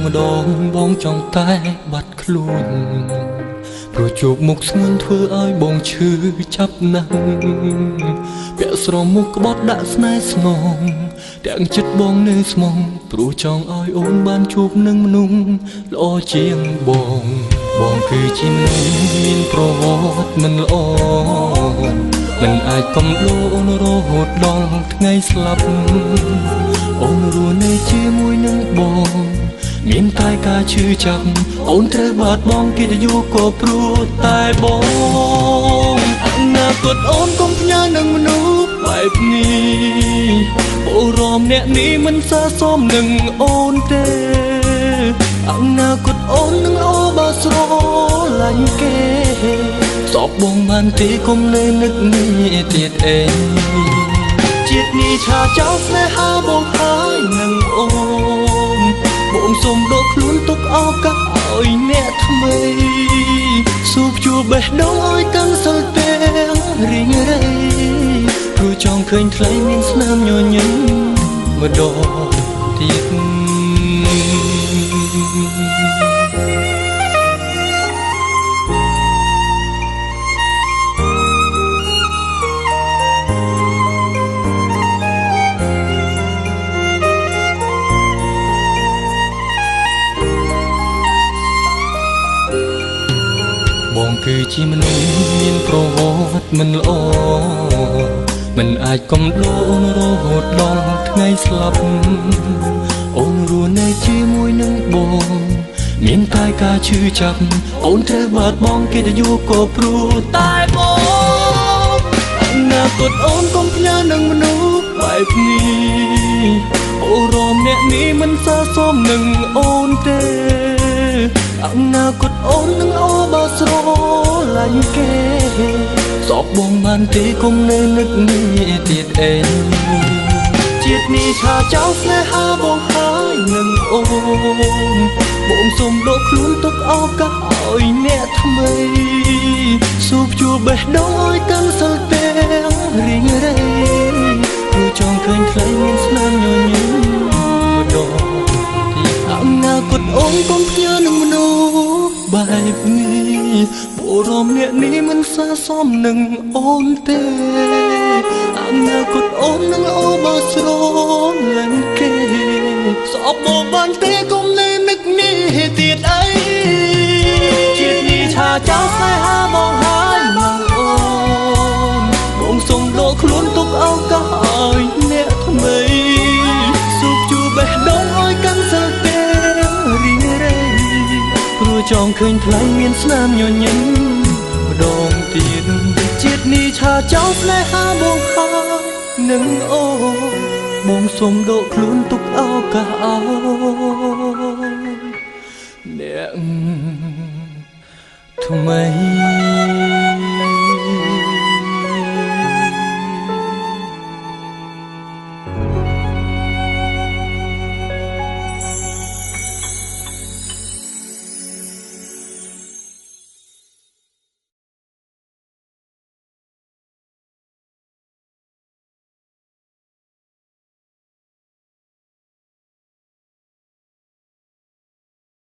ម្ដងបងចង់តែបាត់ខ្លួនព្រោះជួបមុខស្ងួនធ្វើឲ្យបងឈឺចាប់ណាស់ពាក់ស្រមុខក្បត់ដាក់ស្នេហ៍ស្នងទាំងចិត្តបងនៅស្មងព្រោះចង់ឲ្យអូនបានជួបនឹងមនុស្សល្អជាងបងគឺជាមនុស្សមានប្រវត្តិមិនល្អមិនអាចកំឡូអូនរហូតដល់ថ្ងៃស្លាប់អូនរស់នៅជាមួយនឹងបងមានតែការឈឺចាប់អូនត្រូវបាត់បង់កិត្តិយសក៏ព្រោះតែបងអនាគតអូនកុំផ្ញើនឹងមនុស្សបែបនេះបុរសអ្នកនេះមិនស័ក្តិសមនឹងអូនទេអនាគតអូននឹងល្អបើស្រឡាញ់គេសពបងបានទេកុំនៅនឹកនេះទៀតអេជាតិនេះឆាចោលស្នេហាបងហើយនឹងអូនបងសុំដកខ្លួនទុកឱកាសឲ្យអ្នកថ្មីស៊ូបជួបបេះដូងឲ្យកាន់សិលទាំងរីងរៃព្រោះចង់ឃើញថ្លៃមានស្នាមញញឹមម្ដងទៀតបងគឺជាមនុស្សមានប្រវត្តិមិនល្អមិនអាចកំឡូអូនរហូតដល់ថ្ងៃស្លាប់អូនរស់នៅជាមួយនឹងបងមានតែការឈឺចាប់អូនត្រូវបាត់បង់កិត្តិយសក៏ព្រោះតែបងអនាគតអូនកុំផ្ញើនឹងមនុស្សបែបនេះបុរសអ្នកនេះមិនស័ក្តិសមនឹងអូនទេអនាគតអូននឹងល្អបើស្រឡាញ់គេសពបងបានទេកុំនៅនឹកនេះទៀតអេជាតិនេះឆាចោលស្នេហាបងហើយនឹងអូនបងសុំដកខ្លួនទុកឱកាសឲ្យអ្នកថ្មីស៊ូបជួបបេះដូងឲ្យកាន់សិលទាំងរីងរៃព្រោះចង់ឃើញថ្លៃមានស្នាមញញឹមម្ដងទៀតអនាគតអូនកុំផ្ញើនឹងមនុស្សបែបនេះបុរសអ្នកនេះមិនស័ក្តិសមនឹងអូនទេអនាគតអូននឹងល្អបើស្រឡាញ់គេស្អប់មកបានទេកុំនៅនឹកនេះទៀតអីជាតិនេះឆាចោលស្នេហាបងហើយមកអូនបងសុំដកខ្លួនទុកឱកាសឲ្យអ្នកថ្មីស៊ូបជួបបេះដូងឲ្យកាន់សិលទាំងរីងរៃព្រោះចង់ឃើញថ្លៃមានស្នាមញញឹមម្ដងទៀតជាតិនេះឆាចោលស្នេហាបងហើយនឹងអូនបងសុំដកខ្លួនទុកឱកាសឲ្យអ្នកថ្មី